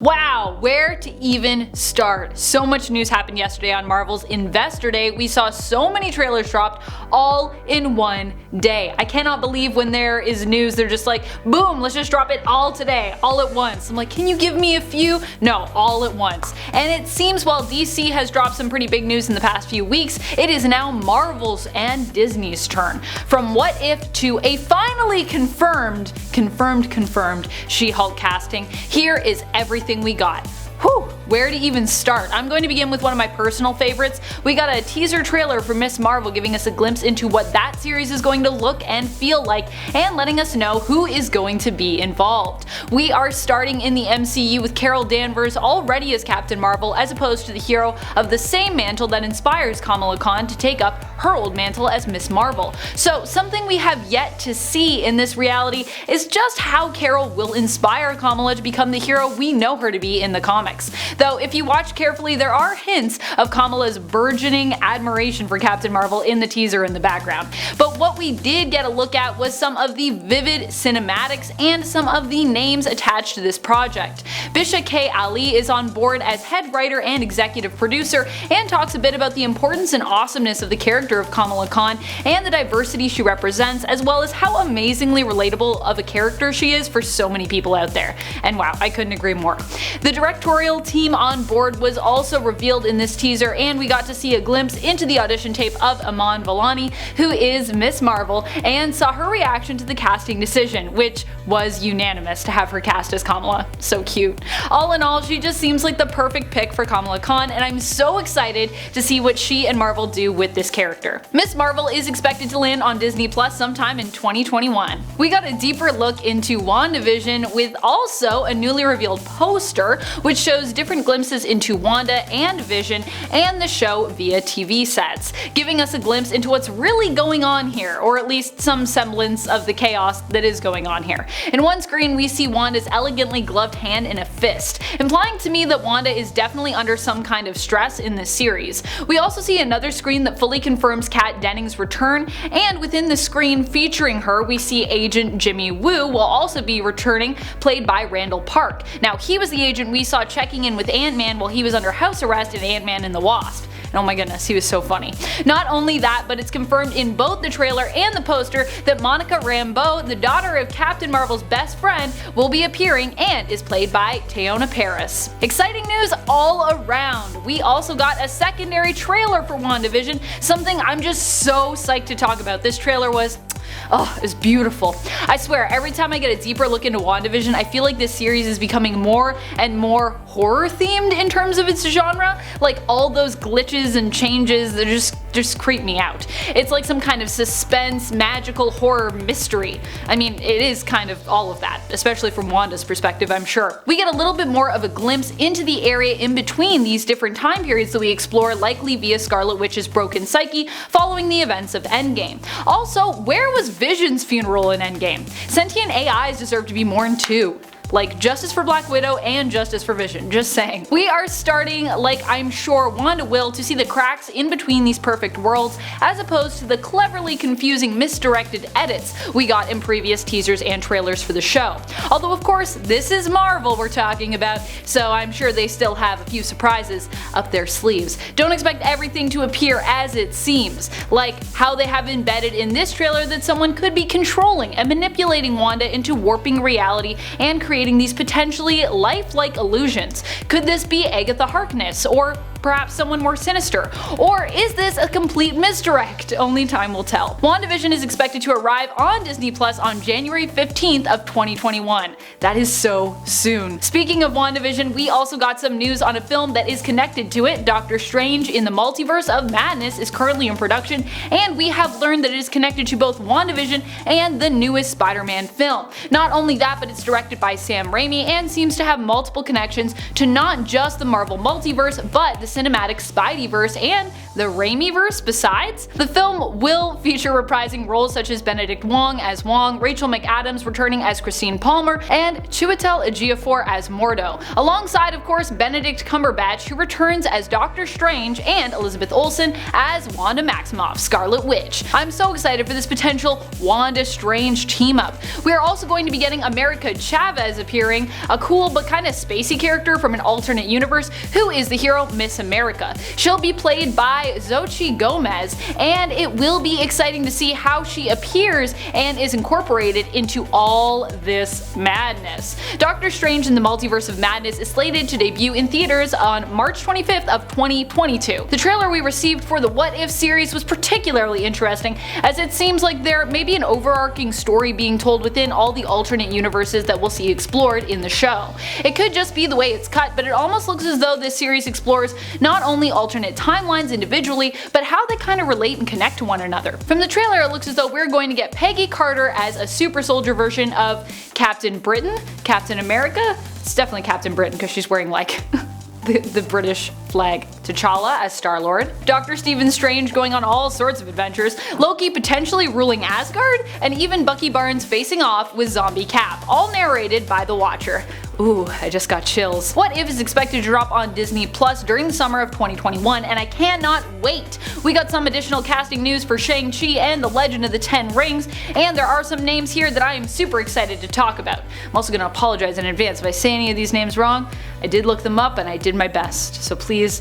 Wow, where to even start? So much news happened yesterday on Marvel's Investor Day. We saw so many trailers dropped all in one day. I cannot believe when there is news, they're just like, boom, let's just drop it all today, all at once. I'm like, can you give me a few? No, all at once. And it seems while DC has dropped some pretty big news in the past few weeks, it is now Marvel's and Disney's turn. From What If to a finally confirmed She-Hulk casting, here is everything we got. Whew, where to even start? I'm going to begin with one of my personal favorites. We got a teaser trailer for Ms. Marvel giving us a glimpse into what that series is going to look and feel like, and letting us know who is going to be involved. We are starting in the MCU with Carol Danvers already as Captain Marvel, as opposed to the hero of the same mantle that inspires Kamala Khan to take up her old mantle as Ms. Marvel. So something we have yet to see in this reality is just how Carol will inspire Kamala to become the hero we know her to be in the comics. Though if you watch carefully, there are hints of Kamala's burgeoning admiration for Captain Marvel in the teaser in the background. But what we did get a look at was some of the vivid cinematics and some of the names attached to this project. Bisha K. Ali is on board as head writer and executive producer, and talks a bit about the importance and awesomeness of the character of Kamala Khan and the diversity she represents, as well as how amazingly relatable of a character she is for so many people out there. And wow, I couldn't agree more. The directorial team on board was also revealed in this teaser, and we got to see a glimpse into the audition tape of Iman Vellani, who is Ms. Marvel, and saw her reaction to the casting decision, which was unanimous to have her cast as Kamala. So cute. All in all, she just seems like the perfect pick for Kamala Khan, and I'm so excited to see what she and Marvel do with this character. Ms. Marvel is expected to land on Disney Plus sometime in 2021. We got a deeper look into WandaVision with also a newly revealed poster, which shows different glimpses into Wanda and Vision and the show via TV sets, giving us a glimpse into what's really going on here, or at least some semblance of the chaos that is going on here. In one screen we see Wanda's elegantly gloved hand in a fist, implying to me that Wanda is definitely under some kind of stress in this series. We also see another screen that fully confirms Kat Dennings' return, and within the screen featuring her we see Agent Jimmy Woo will also be returning, played by Randall Park. Now he was the agent we saw checking in with Ant-Man while he was under house arrest in Ant-Man and the Wasp. And oh my goodness, he was so funny. Not only that, but it's confirmed in both the trailer and the poster that Monica Rambeau, the daughter of Captain Marvel's best friend, will be appearing and is played by Teyonah Parris. Exciting news all around. We also got a secondary trailer for WandaVision, something I'm just so psyched to talk about. This trailer was it's beautiful. I swear, every time I get a deeper look into WandaVision, I feel like this series is becoming more and more horror themed in terms of its genre. Like all those glitches and changes that just creep me out. It's like some kind of suspense, magical horror mystery. I mean, it is kind of all of that, especially from Wanda's perspective, I'm sure. We get a little bit more of a glimpse into the area in between these different time periods that we explore, likely via Scarlet Witch's broken psyche following the events of Endgame. Also, where was Vision's funeral in Endgame? Sentient AIs deserve to be mourned too. Like justice for Black Widow and justice for Vision, just saying. We are starting, like I'm sure Wanda will, to see the cracks in between these perfect worlds, as opposed to the cleverly confusing misdirected edits we got in previous teasers and trailers for the show. Although of course, this is Marvel we're talking about, so I'm sure they still have a few surprises up their sleeves. Don't expect everything to appear as it seems, like how they have embedded in this trailer that someone could be controlling and manipulating Wanda into warping reality and creating these potentially lifelike illusions. Could this be Agatha Harkness, or perhaps someone more sinister? Or is this a complete misdirect? Only time will tell. WandaVision is expected to arrive on Disney Plus on January 15th of 2021. That is so soon. Speaking of WandaVision, we also got some news on a film that is connected to it. Doctor Strange in the Multiverse of Madness is currently in production, and we have learned that it is connected to both WandaVision and the newest Spider-Man film. Not only that, but it's directed by Sam Raimi and seems to have multiple connections to not just the Marvel Multiverse, but the cinematic Spideyverse and the Raimiverse besides. The film will feature reprising roles such as Benedict Wong as Wong, Rachel McAdams returning as Christine Palmer, and Chiwetel Ejiofor as Mordo, alongside of course Benedict Cumberbatch, who returns as Doctor Strange, and Elizabeth Olsen as Wanda Maximoff, Scarlet Witch. I'm so excited for this potential Wanda Strange team up. We are also going to be getting America Chavez appearing, a cool but kind of spacey character from an alternate universe who is the hero Miss America. She'll be played by Xochitl Gomez, and it will be exciting to see how she appears and is incorporated into all this madness. Doctor Strange in the Multiverse of Madness is slated to debut in theaters on March 25th of 2022. The trailer we received for the What If series was particularly interesting, as it seems like there may be an overarching story being told within all the alternate universes that we'll see explored in the show. It could just be the way it's cut, but it almost looks as though this series explores not only alternate timelines individually, but how they kind of relate and connect to one another. From the trailer, it looks as though we're going to get Peggy Carter as a super soldier version of Captain Britain, Captain America. It's definitely Captain Britain because she's wearing like the British flag. T'Challa as Star-Lord, Dr. Stephen Strange going on all sorts of adventures, Loki potentially ruling Asgard, and even Bucky Barnes facing off with Zombie Cap, all narrated by the Watcher. Ooh, I just got chills. What If is expected to drop on Disney Plus during the summer of 2021, and I cannot wait! We got some additional casting news for Shang Chi and the Legend of the Ten Rings, and there are some names here that I am super excited to talk about. I'm also going to apologize in advance if I say any of these names wrong. I did look them up and I did my best, so please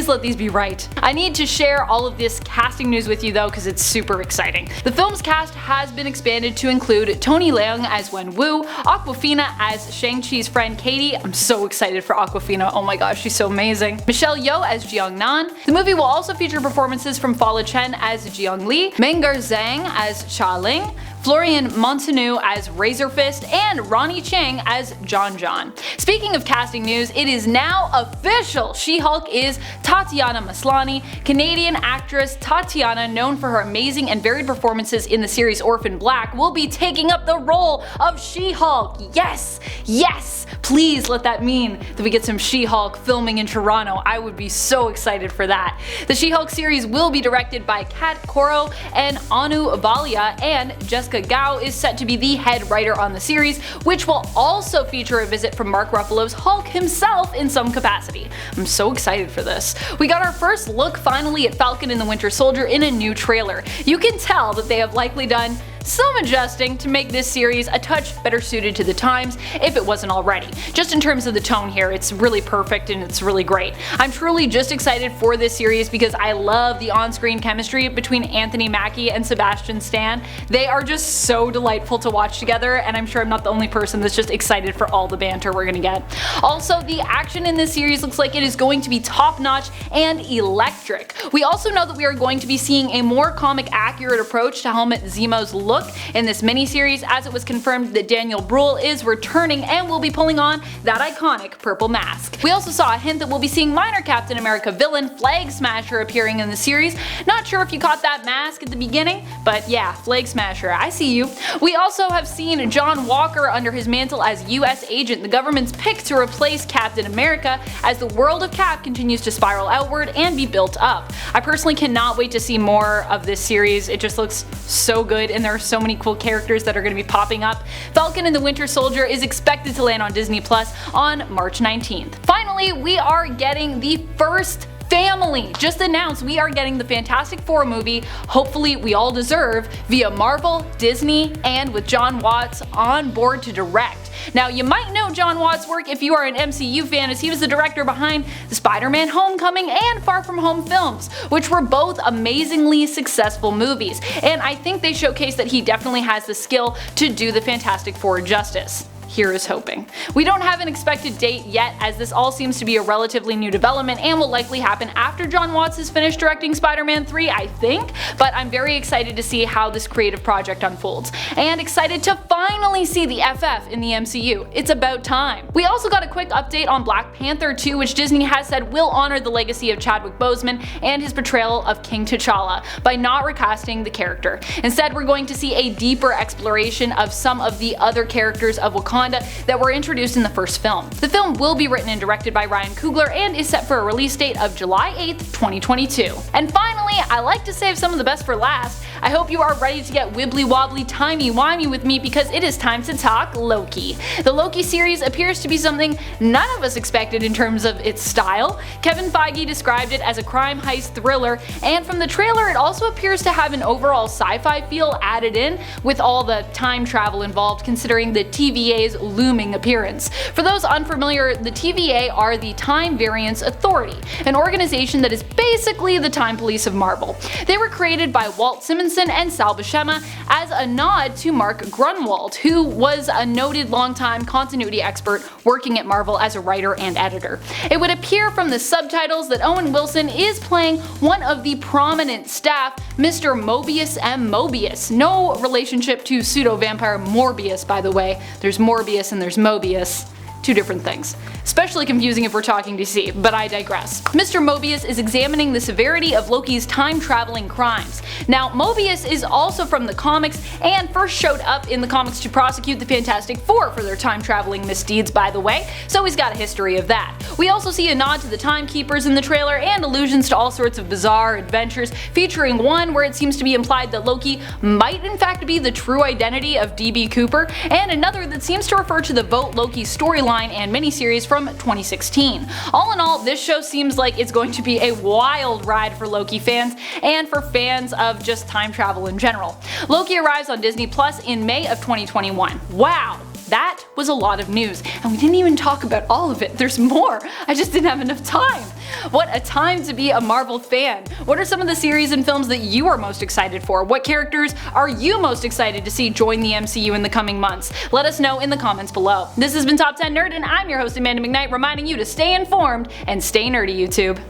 let these be right. I need to share all of this casting news with you though because it's super exciting. The film's cast has been expanded to include Tony Leung as Wen Wu, Awkwafina as Shang-Chi's friend Katie. I'm so excited for Awkwafina, oh my gosh, she's so amazing. Michelle Yeoh as Jiang Nan. The movie will also feature performances from Fala Chen as Jiang Li, Mengar Zhang as Cha Ling, Florian Montanou as Razor Fist, and Ronnie Chang as John John. Speaking of casting news, it is now official! She-Hulk is Tatiana Maslany. Canadian actress Tatiana, known for her amazing and varied performances in the series Orphan Black, will be taking up the role of She-Hulk. Yes! Yes! Please let that mean that we get some She-Hulk filming in Toronto. I would be so excited for that. The She-Hulk series will be directed by Kat Koro and Anu Avalia, and Jessica Gao is set to be the head writer on the series, which will also feature a visit from Mark Ruffalo's Hulk himself in some capacity. I'm so excited for this. We got our first look finally at Falcon and the Winter Soldier in a new trailer. You can tell that they have likely done some adjusting to make this series a touch better suited to the times, if it wasn't already. Just in terms of the tone here, it's really perfect and it's really great. I'm truly just excited for this series because I love the on-screen chemistry between Anthony Mackie and Sebastian Stan. They are just so delightful to watch together, and I'm sure I'm not the only person that's just excited for all the banter we're gonna get. Also, the action in this series looks like it is going to be top-notch and electric. We also know that we are going to be seeing a more comic-accurate approach to Helmut Zemo's look in this miniseries, as it was confirmed that Daniel Bruhl is returning and will be pulling on that iconic purple mask. We also saw a hint that we'll be seeing minor Captain America villain Flag Smasher appearing in the series. Not sure if you caught that mask at the beginning, but yeah, Flag Smasher, I see you. We also have seen John Walker under his mantle as US agent, the government's pick to replace Captain America, as the world of Cap continues to spiral outward and be built up. I personally cannot wait to see more of this series. It just looks so good, and there are so many cool characters that are going to be popping up. Falcon and the Winter Soldier is expected to land on Disney Plus on March 19th. Finally, we are getting the first family. Just announced we are getting the Fantastic Four movie, hopefully we all deserve, via Marvel, Disney, and with John Watts on board to direct. Now, you might know John Watts' work if you are an MCU fan, as he was the director behind the Spider-Man Homecoming and Far From Home films, which were both amazingly successful movies, and I think they showcase that he definitely has the skill to do the Fantastic Four justice. Here is hoping. We don't have an expected date yet, as this all seems to be a relatively new development and will likely happen after John Watts is finished directing Spider-Man 3, I think, but I'm very excited to see how this creative project unfolds, and excited to finally see the FF in the MCU. It's about time. We also got a quick update on Black Panther 2, which Disney has said will honor the legacy of Chadwick Boseman and his portrayal of King T'Challa by not recasting the character. Instead, we're going to see a deeper exploration of some of the other characters of Wakanda Wakanda that were introduced in the first film. The film will be written and directed by Ryan Coogler and is set for a release date of July 8th, 2022. And finally, I like to save some of the best for last. I hope you are ready to get wibbly wobbly timey wimey with me because it is time to talk Loki. The Loki series appears to be something none of us expected in terms of its style. Kevin Feige described it as a crime heist thriller, and from the trailer it also appears to have an overall sci-fi feel added in, with all the time travel involved considering the TVA's looming appearance. For those unfamiliar, the TVA are the Time Variance Authority, an organization that is basically the time police of Marvel. They were created by Walt Simonson and Sal Buscema as a nod to Mark Grunwald, who was a noted longtime continuity expert working at Marvel as a writer and editor. It would appear from the subtitles that Owen Wilson is playing one of the prominent staff, Mr. Mobius M. Mobius. No relationship to pseudo-vampire Morbius, by the way. There's Morbius and there's Mobius. Two different things. Especially confusing if we're talking DC, but I digress. Mr. Mobius is examining the severity of Loki's time-traveling crimes. Now, Mobius is also from the comics and first showed up in the comics to prosecute the Fantastic Four for their time-traveling misdeeds, by the way, so he's got a history of that. We also see a nod to the Timekeepers in the trailer and allusions to all sorts of bizarre adventures, featuring one where it seems to be implied that Loki might in fact be the true identity of D.B. Cooper, and another that seems to refer to the Vote Loki storyline and miniseries from 2016. All in all, this show seems like it's going to be a wild ride for Loki fans and for fans of just time travel in general. Loki arrives on Disney Plus in May of 2021. Wow! That was a lot of news, and we didn't even talk about all of it. There's more. I just didn't have enough time. What a time to be a Marvel fan. What are some of the series and films that you are most excited for? What characters are you most excited to see join the MCU in the coming months? Let us know in the comments below. This has been Top 10 Nerd, and I'm your host Amanda McKnight, reminding you to stay informed and stay nerdy, YouTube.